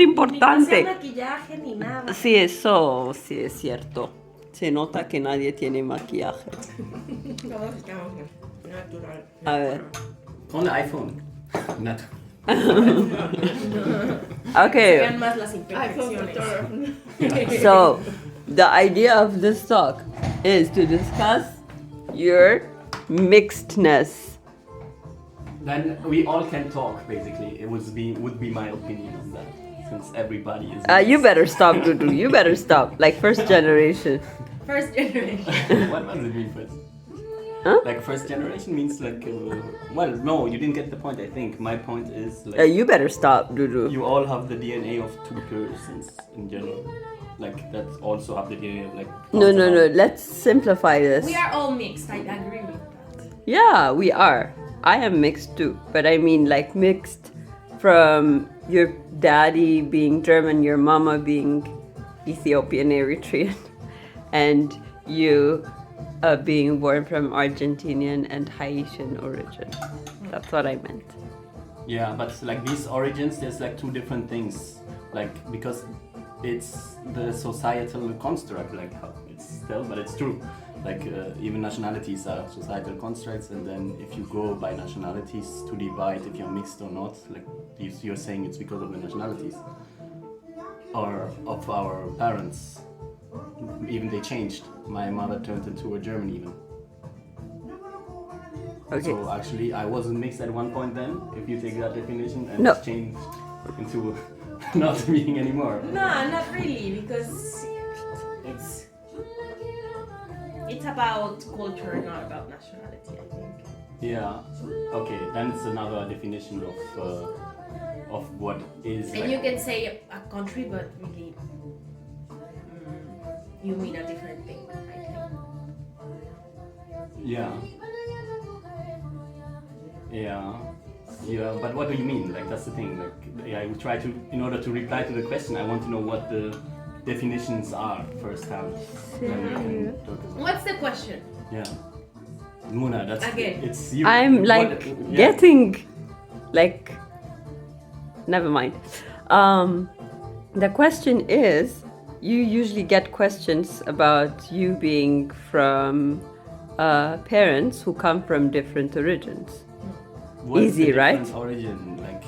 importante. No maquillaje ni nada. Sí, eso sí es cierto. Se nota que nadie tiene maquillaje. Todos estamos natural. A ver. On the iPhone. Not. Okay. Se vean más las imperfecciones. So, the idea of this talk is to discuss your mixedness. Then we all can talk, basically. It would be my opinion on that, since everybody is. You better stop, Dudu. You better stop. Like first generation. First generation. What does it mean first? Huh? Like first generation means like. Well, no, you didn't get the point. I think my point is like. You better stop, Dudu. You all have the DNA of two persons in general. Like that also have the DNA of like. No. Let's simplify this. We are all mixed. I agree with that. Yeah, we are. I am mixed too, but I mean like mixed from your daddy being German, your mama being Ethiopian, Eritrean, and you being born from Argentinian and Haitian origin. That's what I meant. Yeah, but like these origins, there's like two different things. Like because it's the societal construct, like how it's still, but it's true. Like even nationalities are societal constructs, and then if you go by nationalities to divide if you're mixed or not, like you're saying it's because of the nationalities or of our parents. Even they changed. My mother turned into a German even. Okay. So actually, I wasn't mixed at one point then. If you take that definition and No. it's changed into not meaning anymore. No, not really, because it's about culture, not about nationality, I think. Yeah. Okay. Then it's another definition of what is. And like, you can say a country, but really, you mean a different thing, I think. Yeah. But what do you mean? Like that's the thing. Like I would try to, in order to reply to the question, I want to know what the definitions are first hand. Then we can talk about. What's the question? Yeah. Muna, that's Again. it's you. I'm like getting like never mind. The question is, you usually get questions about you being from parents who come from different origins. What is easy, the right? different origin, like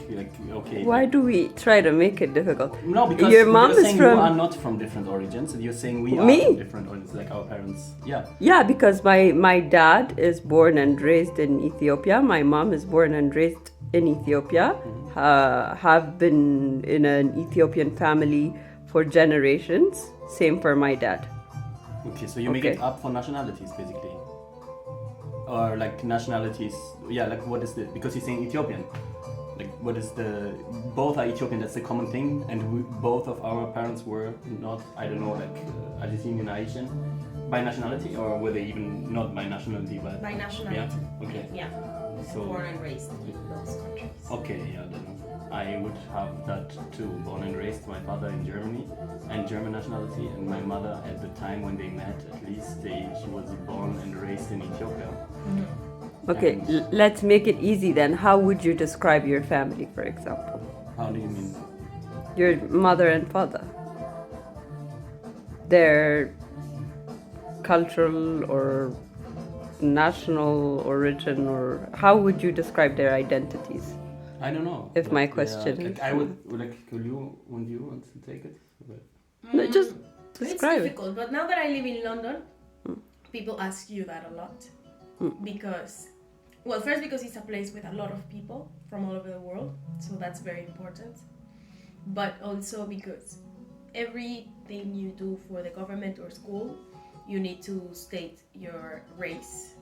okay. Why do we try to make it difficult? No, because your mom you're is saying from you are not from different origins, and you're saying we are Me? from different origins, like our parents. Yeah. Yeah, because my dad is born and raised in Ethiopia. My mom is born and raised in Ethiopia. Have been in an Ethiopian family for generations. Same for my dad. Okay, so you make it up for nationalities, basically. Or like nationalities, yeah, like what is the, because he's saying Ethiopian. Like what is the, both are Ethiopian, that's the common thing, and both of our parents were not, I don't know, like Argentinian, Haitian, by nationality, or were they even not by nationality, but... By nationality. Yeah, okay. Yeah. So, Born and raised in those countries. okay, yeah, then I would have that too. Born and raised, my father in Germany and German nationality, and my mother at the time when they met, at least she was born and raised in Ethiopia. Okay, let's make it easy then. How would you describe your family, for example? How do you mean? Your mother and father. Their cultural or national origin, or how would you describe their identities? I don't know. If but, my question like, is- I would like. Could you want to take it? No, just It's describe it. difficult, but now that I live in London, people ask you that a lot. Because, well, first because it's a place with a lot of people from all over the world, so that's very important. But also because everything you do for the government or school, you need to state your race.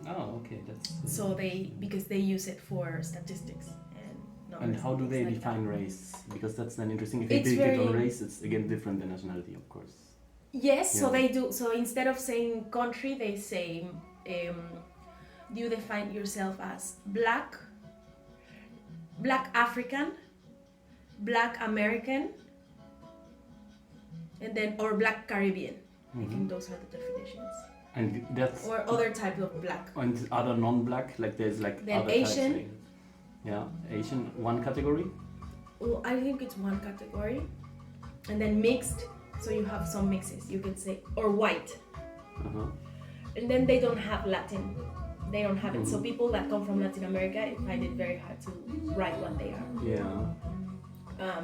Oh, okay, that's. So because they use it for statistics and numbers. And how do they things like define that. race? Because that's then interesting. If you It's take it on very- race, it's again different than nationality, of course. Yes, so Yeah. they do. So instead of saying country, they say, do you define yourself as black African, black American, and then or black Caribbean. I think those are the definitions. And that's. Or other type of black. And other non-black, like there's like Then other Asian. types. Like, yeah, Asian, one category. Well, I think it's one category, and then mixed. So you have some mixes, you can say, or white, and then they don't have Latin. They don't have it. So people that come from Latin America find it very hard to write what they are. Yeah.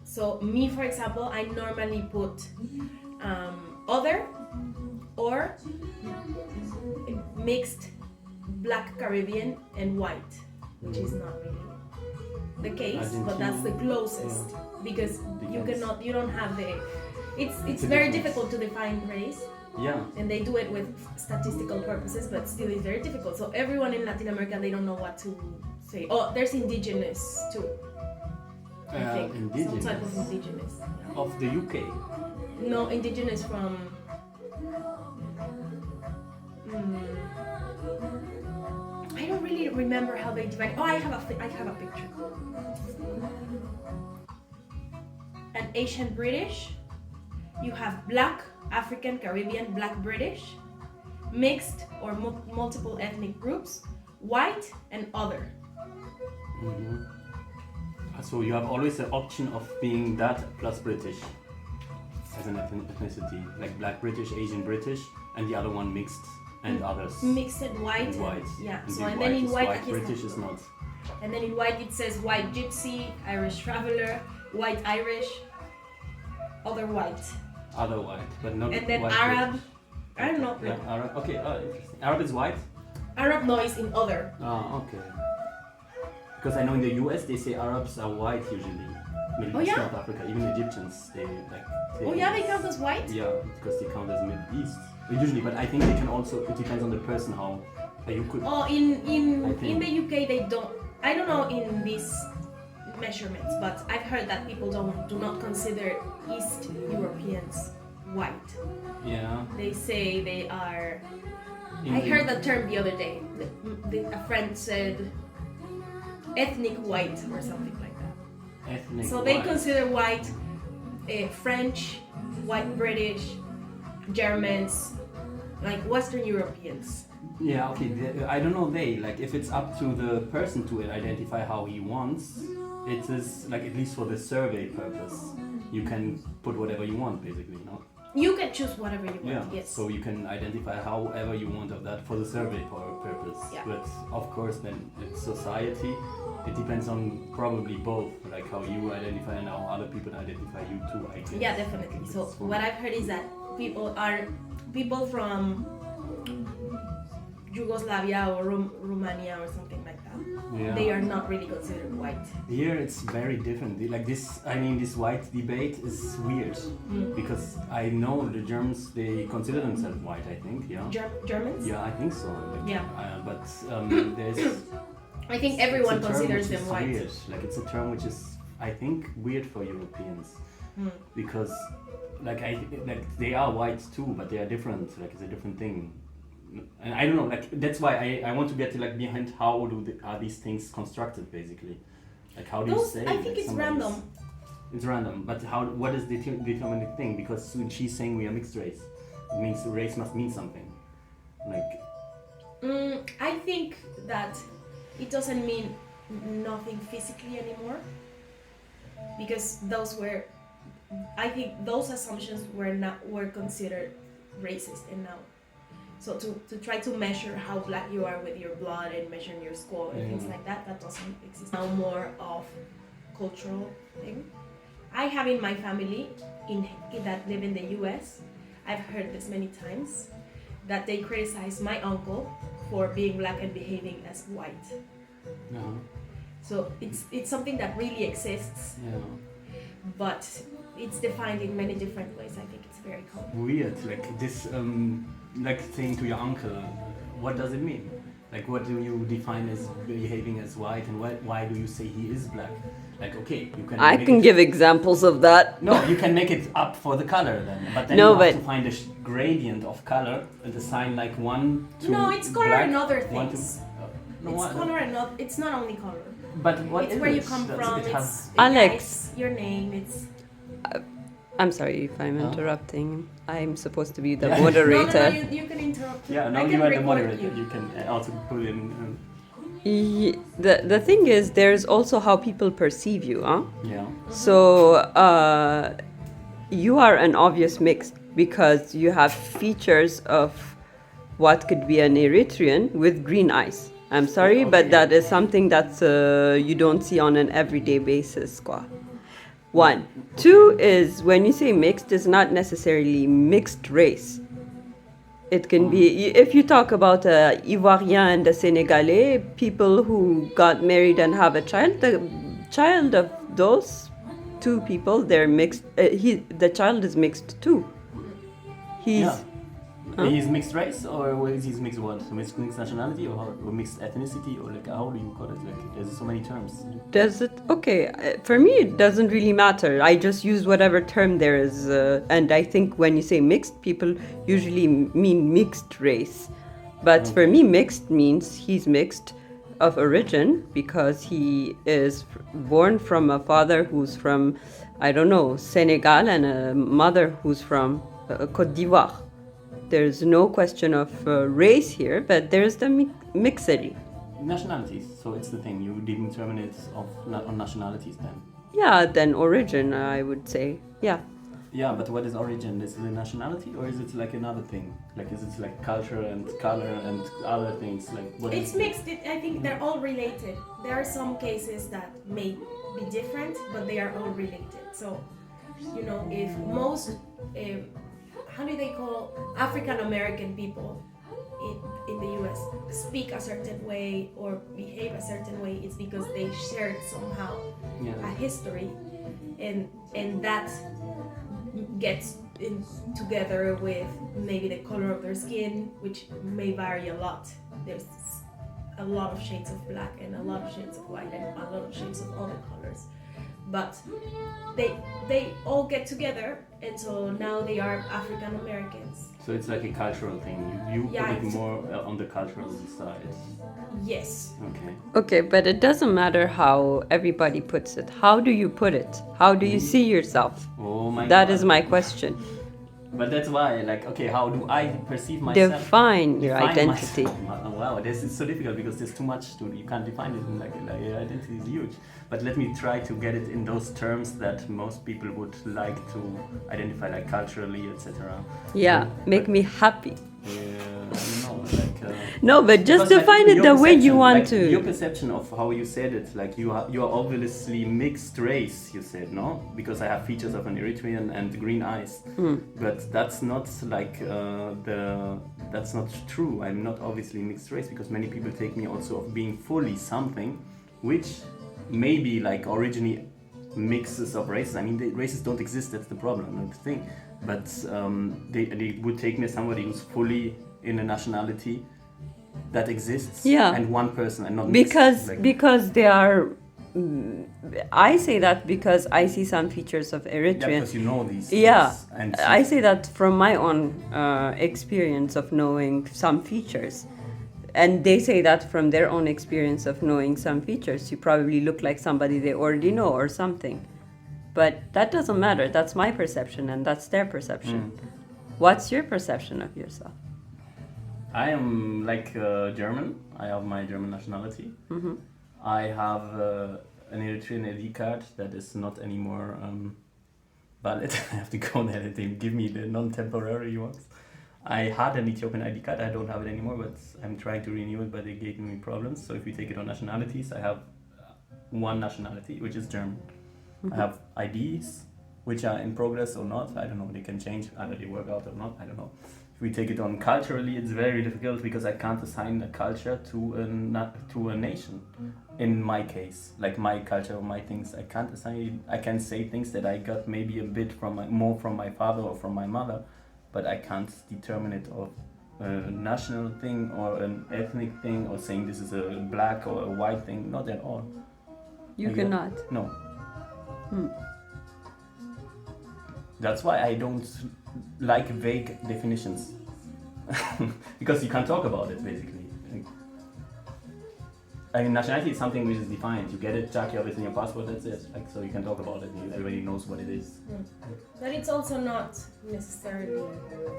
So me, for example, I normally put other or mixed Black Caribbean and white, which is not really the case, but that's the closest because you don't have the. It's very difficult to define race. Yeah. And they do it with statistical purposes, but still it's very difficult. So everyone in Latin America, they don't know what to say. Oh, there's indigenous too. I think indigenous. some type of indigenous. Yeah. Of the UK. No, indigenous from. I don't really remember how they divide. Oh, I have a picture. An Asian British. You have Black African, Caribbean, Black British, mixed or multiple ethnic groups, white and other. So you have always the option of being that plus British as an ethnicity, like Black British, Asian British, and the other one mixed and others. Mixed and white. And white. Yeah. And So and then in white, British is not. And then in white it says white gypsy, Irish traveler, white Irish, other white. Other white, but not. And then white Arab. British. I don't know. Yeah, Arab. Okay, interesting. Arab is white. Arab no is in other. Oh, okay. Because I know in the US they say Arabs are white usually. Middle East, yeah? North Africa, even Egyptians, they like. Oh yeah, they count as white. Yeah, because they count as Middle East usually, but I think they can also. It depends on the person how you could. Oh, in the UK they don't. I don't know in these measurements, but I've heard that people do not consider East Europeans white. Yeah. They say they are. I heard that term the other day. A friend said ethnic white or something like that. Ethnic. So they white. consider white French, white British, Germans, like Western Europeans. Yeah, okay. I don't know. Like if it's up to the person to identify how he wants, it is like at least for the survey purpose, you can put whatever you want, basically, no? You can choose whatever you want. Yeah. Yes. So you can identify however you want of that for the survey purpose. Yeah. But of course, then it's society. It depends on probably both, like how you identify and how other people identify you too, I guess. Yeah, definitely. So what I've heard is that people from Yugoslavia or Romania or something like that. Yeah. They are not really considered white. Here it's very different. Like this, I mean, this white debate is weird because I know the Germans, they consider themselves white, I think, yeah. Germans? Yeah, I think so. Like, Yeah. But there's. I think everyone it's a term considers which them is white. Weird. Like it's a term which is, I think, weird for Europeans because, like they are white too, but they are different. Like it's a different thing. And I don't know, like that's why I want to get to like behind how are these things constructed basically, like how do you say? I think it's random. It's random, but what is the determining thing? Because when she's saying we are mixed race, it means the race must mean something. Like. I think that it doesn't mean nothing physically anymore, because I think those assumptions were considered racist, and now. So to try to measure how black you are with your blood and measuring your skull and things like that doesn't exist now. More of cultural thing. I have in my family that live in the US, I've heard this many times, that they criticize my uncle for being black and behaving as white. So it's something that really exists, but it's defined in many different ways. I think it's very common. Weird, like this, like saying to your uncle, what does it mean? Like what do you define as behaving as white, and why do you say he is black? Like okay, you can. I can give examples of that. No, you can make it up for the color then, but then No, you have but- to find a gradient of color and assign like 1 to No, it's color black, and other 1 to, things. no, It's what? color and it's not only color. But what It's is where you it? come Does from. it have- Alex. It's your name. It's I'm sorry if I'm interrupting. I'm supposed to be the Yeah. moderator. No, you can interrupt. Yeah, I now can you are the record moderator. you. You can also put in. The thing is, there's also how people perceive you, huh? Yeah. So you are an obvious mix because you have features of what could be an Eritrean with green eyes. I'm sorry, Okay. but that is something that you don't see on an everyday basis. Quoi. One. Two is when you say mixed, it's not necessarily mixed race. It can be, if you talk about a Ivoirien and a Senegalais, people who got married and have a child, the child of those two people, they're mixed. The child is mixed too. He's He's mixed race, or is he mixed what? Mixed nationality, or mixed ethnicity, or like how do you call it? Like there's so many terms. Does it? Okay, for me it doesn't really matter. I just use whatever term there is, and I think when you say mixed, people usually mean mixed race. But for me, mixed means he's mixed of origin because he is born from a father who's from, I don't know, Senegal and a mother who's from Côte d'Ivoire. There's no question of race here, but there's the mixery. Nationalities. So it's the thing. You didn't determine it on nationalities then. Yeah, then origin, I would say. Yeah. Yeah, but what is origin? Is it a nationality, or is it like another thing? Like is it like culture and color and other things? Like what? It's mixed. I think they're all related. There are some cases that may be different, but they are all related. So, if most, how do they call African American people in the US speak a certain way or behave a certain way, it's because they shared somehow a history, and that gets together with maybe the color of their skin, which may vary a lot. There's a lot of shades of black and a lot of shades of white and a lot of shades of other colors, but they all get together, and so now they are African Americans. So it's like a cultural thing. You put it more on the cultural side. Yes. Okay. Okay, but it doesn't matter how everybody puts it. How do you put it? How do you see yourself? Oh my God. That is my question. But that's why, like, okay, how do I perceive myself? Define your identity. Wow, this is so difficult because there's too much you can't define it in like your identity is huge. But let me try to get it in those terms that most people would like to identify, like culturally, etc. Yeah, make me happy. Yeah, I don't know, like. No, but just because, like, define it the way you perception, want like, to. Your perception of how you said it, like you are obviously mixed race. You said no, because I have features of an Eritrean and green eyes. But that's not like that's not true. I'm not obviously mixed race because many people take me also of being fully something, which maybe like originally mixes of races. I mean, the races don't exist. That's the problem, not the thing. But they would take me as somebody who's fully in a nationality that exists, and one person, and not because they are. I say that because I see some features of Eritrean. Yeah, because you know these. Yeah, things, and I say that from my own experience of knowing some features. And they say that from their own experience of knowing some features. You probably look like somebody they already know or something. But that doesn't matter. That's my perception and that's their perception. What's your perception of yourself? I am like German. I have my German nationality. I have an Eritrean ID card that is not anymore valid. I have to go there and they give me the non-temporary ones. I had an Ethiopian ID card. I don't have it anymore, but I'm trying to renew it, but they gave me problems. So if you take it on nationalities, I have one nationality, which is German. I have IDs, which are in progress or not. I don't know. They can change. Either they work out or not. I don't know. If we take it on culturally, it's very difficult because I can't assign a culture to a nation. In my case, like my culture or my things, I can't assign. I can say things that I got maybe a bit more from my father or from my mother, but I can't determine it of a national thing or an ethnic thing or saying this is a black or a white thing. Not at all. You cannot. No. That's why I don't like vague definitions. Because you can't talk about it, basically. I mean, nationality is something which is defined. You get it, check your in your passport, that's it. Like, so you can talk about it, and everybody knows what it is. But it's also not necessarily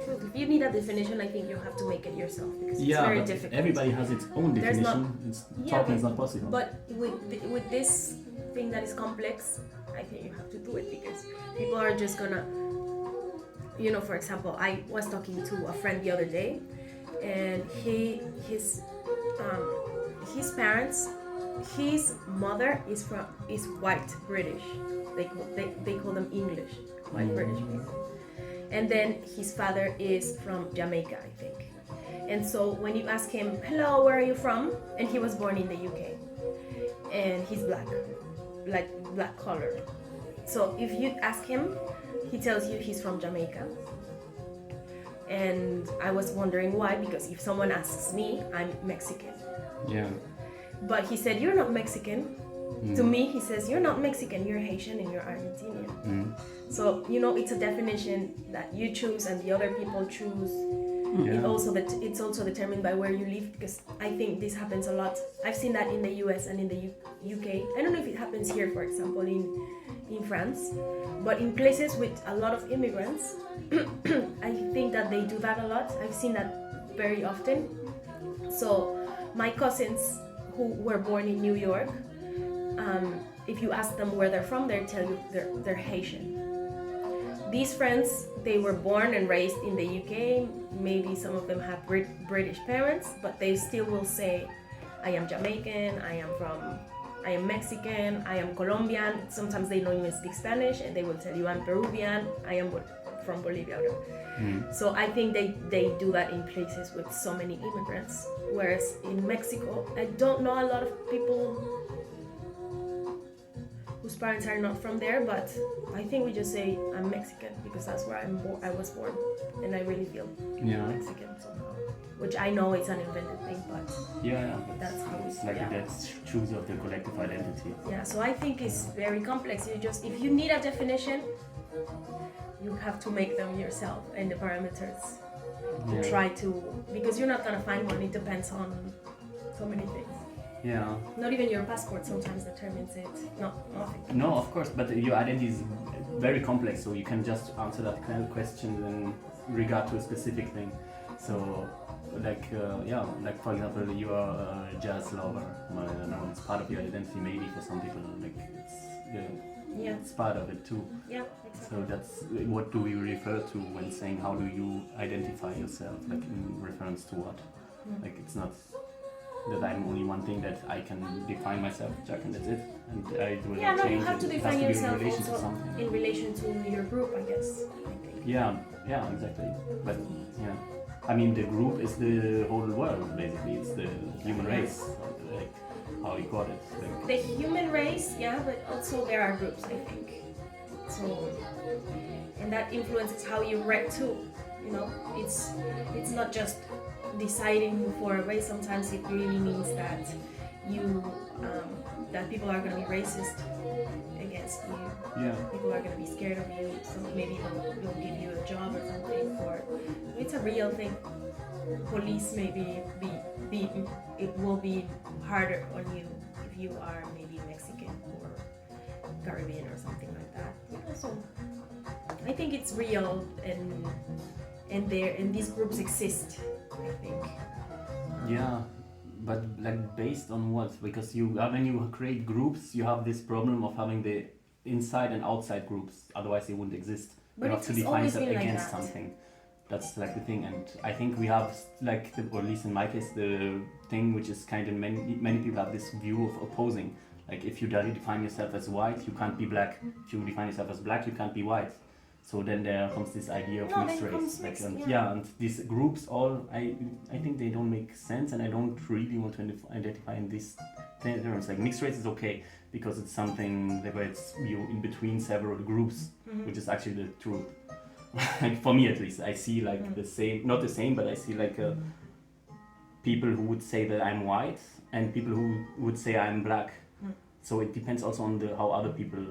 true. If you need a definition, I think you have to make it yourself because it's very but difficult. everybody has its own There's definition. Talking is not possible. But with this thing that is complex, I think you have to do it because people are just gonna, for example, I was talking to a friend the other day, and his parents, his mother is white British. They call them English, white British people. And then his father is from Jamaica, I think. And so when you ask him, hello, where are you from? And he was born in the UK. And he's black color. So if you ask him, he tells you he's from Jamaica. And I was wondering why, because if someone asks me, I'm Mexican. Yeah. But he said, you're not Mexican. To me, he says, you're not Mexican, you're Haitian and you're Argentinian. So, it's a definition that you choose and the other people choose. It's also determined by where you live, because I think this happens a lot. I've seen that in the US and in the UK. I don't know if it happens here, for example, in France, but in places with a lot of immigrants, I think that they do that a lot. I've seen that very often. So my cousins who were born in New York, if you ask them where they're from, they'll tell you they're Haitian. These friends, they were born and raised in the UK. Maybe some of them have British parents, but they still will say, I am Jamaican, I am Mexican, I am Colombian. Sometimes they don't even speak Spanish, and they will tell you I'm Peruvian, I am from Bolivia. So I think they do that in places with so many immigrants. Whereas in Mexico, I don't know a lot of people whose parents are not from there, but I think we just say I'm Mexican because that's where I was born, and I really feel Mexican somehow. Which I know it's an invented thing, but but that's how it's like that's choose of the collective identity. Yeah, so I think it's very complex. If you need a definition, you have to make them yourself, and the parameters. Try to, because you're not gonna find one. It depends on so many things. Yeah. Not even your passport sometimes determines it. Nothing. No, of course, but your identity is very complex, so you can just answer that kind of question in regard to a specific thing. So, like for example, you are a jazz lover. Well, I don't know, it's part of your identity maybe for some people. Like it's part of it too. Yeah. Exactly. So that's what do we refer to when saying how do you identify yourself? Like in reference to what? Like it's not that I'm only one thing that I can define myself, Jack, and that's it. And I will not change. You have to define yourself in relation also to something. in relation to your group, I guess. I think. Yeah, exactly. But I mean the group is the whole world basically. It's the human race, like how you call it. Like, the human race, but also there are groups, I think. So, and that influences how you read too. It's not just deciding for a race. Sometimes it really means that that people are going to be racist against you. People are going to be scared of you, so maybe they'll give you a job or something. Or it's a real thing. Police maybe it will be harder on you if you are maybe Mexican or Caribbean or something like that. So I think it's real, and these groups exist, I think. But like based on what? Because when you create groups, you have this problem of having the inside and outside groups. Otherwise, they wouldn't exist. But you have to define yourself against something. That's like the thing, and I think we have like, or at least in my case, the thing which is kind of many people have this view of opposing. Like if you define yourself as white, you can't be black. If you define yourself as black, you can't be white. So then there comes this idea of mixed race. And these groups all, I think they don't make sense, and I don't really want to identify in these terms. Like mixed race is okay because it's something where it's you in between several groups, which is actually the truth. Like for me at least, I see like the same, not the same, but I see like people who would say that I'm white and people who would say I'm black. So it depends also on how other people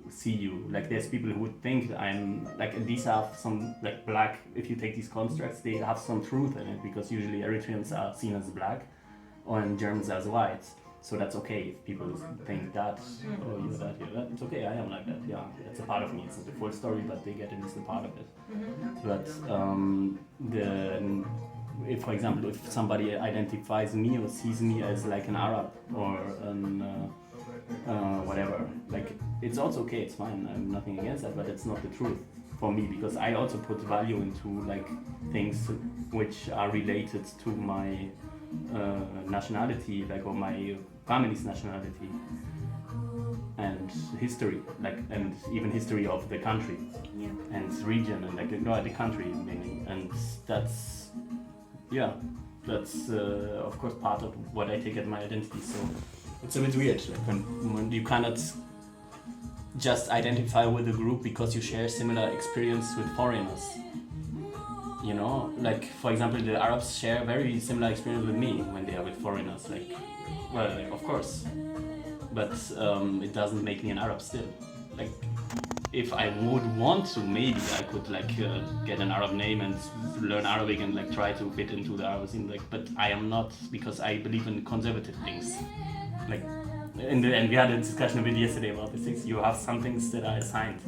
see you. Like there's people who would think I'm like, and these have some like black, if you take these constructs, they have some truth in it, because usually Eritreans are seen as black and Germans as white. So that's okay if people think that, oh, you're that, it's okay, I am like that, yeah, that's a part of me, it's not the full story, but they get at least a part of it. But if, for example, if somebody identifies me or sees me as like an Arab or an whatever, like, it's also okay, it's fine, I'm nothing against that, but it's not the truth for me, because I also put value into like things which are related to my nationality, like, or my family's nationality and history, like, and even history of the country and region, and like, no, the country mainly, and that's of course part of what I take as my identity. So it's a bit weird, like when you cannot just identify with a group because you share similar experience with foreigners. You know, like, for example, the Arabs share very similar experience with me when they are with foreigners. Like, well, like, of course, but it doesn't make me an Arab still. Like, if I would want to, maybe I could like get an Arab name and learn Arabic and like try to fit into the Arab scene. Like, but I am not, because I believe in conservative things. Like, and we had a discussion a bit yesterday about these things. You have some things that are assigned.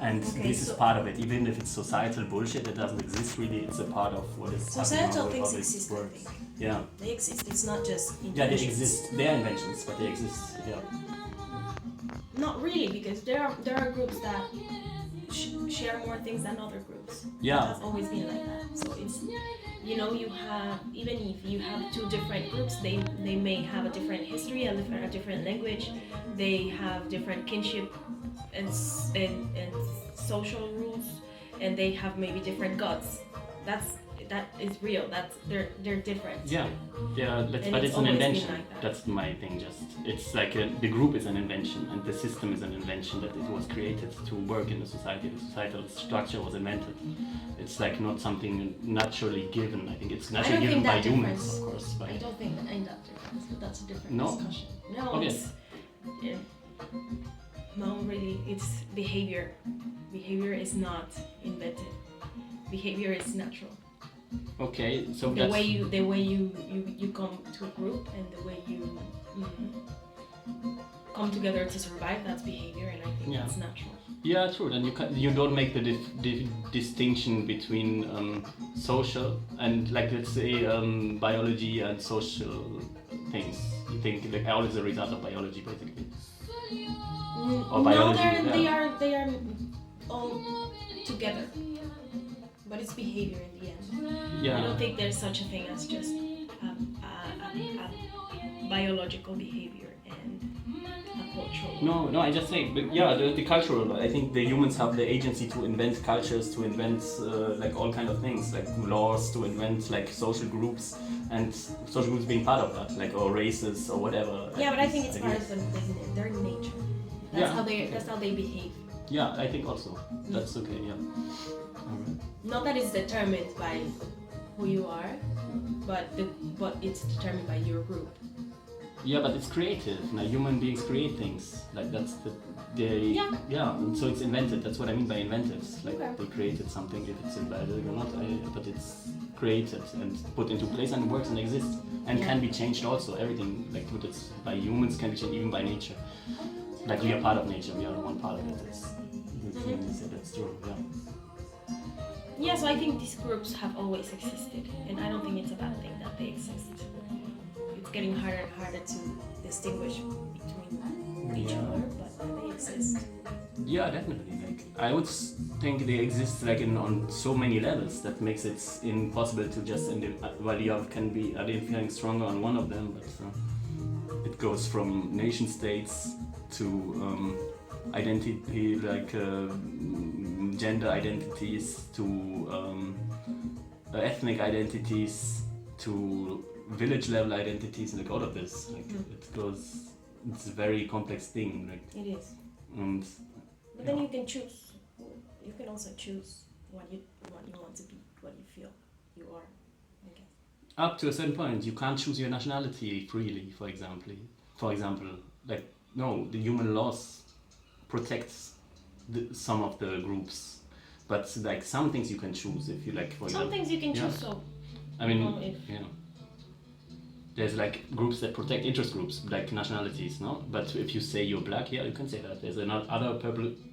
And this is part of it, even if it's societal bullshit that doesn't exist really, it's a part of what is societal things exist, I think. Yeah. They exist, it's not just inventions. Yeah, they exist. They are inventions, but they exist, yeah. Not really, because there are groups that share more things than other groups. Yeah. It has always been like that. So it's, you know, you have, even if you have two different groups, they may have a different history, a different language, they have different kinship and social rules, and they have maybe different gods. That is real. That's they're different. Yeah, but it's an invention. Like that's my thing. Just it's like the group is an invention, and the system is an invention that it was created to work in the society. The societal structure was invented. It's like not something naturally given. I think it's naturally given by humans, of course. I don't think that ain't that difference, but that's a different No? discussion. No, Okay. No, really, it's behavior. Behavior is not invented. Behavior is natural. Okay, so the way you come to a group and the way you come together to survive, that's behavior, and I think that's natural. Yeah, true. And you don't make the distinction between social and, like, let's say biology and social things. You think like all is a result of biology, basically. Or biology. No, they are all together, but it's behavior in the end. Yeah. I don't think there's such a thing as just biological behavior and a cultural. No, I just say, but yeah, the cultural. I think the humans have the agency to invent cultures, to invent like all kind of things, like laws, to invent like social groups, and social groups being part of that, like, or races or whatever. Yeah, but I think it's part of their nature. That's how they behave. Yeah, I think also that's okay. Yeah. Alright. Not that it's determined by who you are, but it's determined by your group. Yeah, but it's creative. Now, human beings create things. Like, that's and so it's invented. That's what I mean by invented. Like, they created something, if it's invalid or not, but it's created and put into place and works and exists and can be changed also. Everything, like, what it's by humans can be changed, even by nature. Like, we are part of nature. We are one part of it. That's true. Yeah. Yeah, so I think these groups have always existed, and I don't think it's a bad thing that they exist. It's getting harder and harder to distinguish between each other, but they exist. Yeah, definitely. Like, I would think they exist like on so many levels that makes it impossible to just you can be identifying stronger on one of them, but it goes from nation states to identity, like gender identities, to ethnic identities, to village level identities, like all of this. Like it goes, it's a very complex thing. Like it is. And but then you can choose. You can also choose what you want to be, what you feel you are. I guess. Up to a certain point, you can't choose your nationality freely. For example, like no, the human laws protects some of the groups, but like some things you can choose if you like. For some example, things you can choose. So I mean, yeah. there's like groups that protect interest groups, like nationalities, no? But if you say you're black, yeah, you can say that. There's other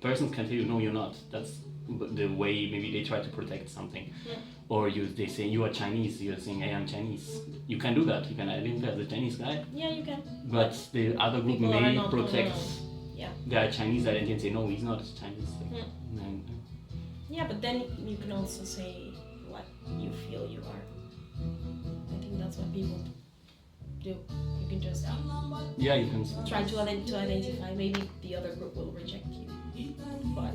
persons can tell you, no, you're not. That's the way maybe they try to protect something. Yeah. Or they say you are Chinese, you're saying hey, I'm Chinese. You can do that. You can identify as a Chinese guy. Yeah, you can. But the other group People are may not protect Yeah. their Chinese identity and say no, he's not Chinese. Yeah. And, Yeah, but then you can also say what you feel you are. I think that's what people do. You can just yeah, you can. try to identify. Maybe the other group will reject you, but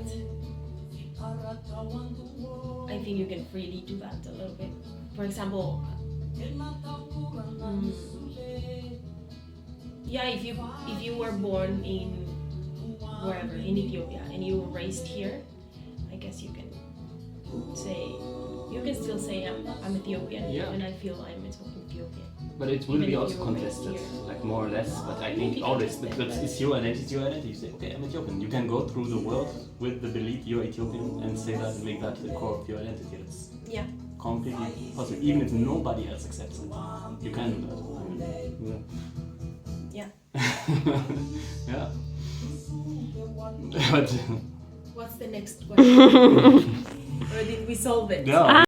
I think you can freely do that a little bit. For example, yeah, if you were born in wherever in Ethiopia and you were raised here, I guess you can still say I'm Ethiopian, Yeah. and I feel I'm Ethiopian. But it will Even be if also you're contested, here. like more or less. But I think Maybe always, contested, but but- it's your identity. You say, okay, I'm Ethiopian. You can go through the world with the belief you're Ethiopian and say that and make that the core of your identity. It's Yeah. completely possible. Even if nobody else accepts it, you can do that. Yeah. Yeah. But What's the next question? Or did we solve it? yeah.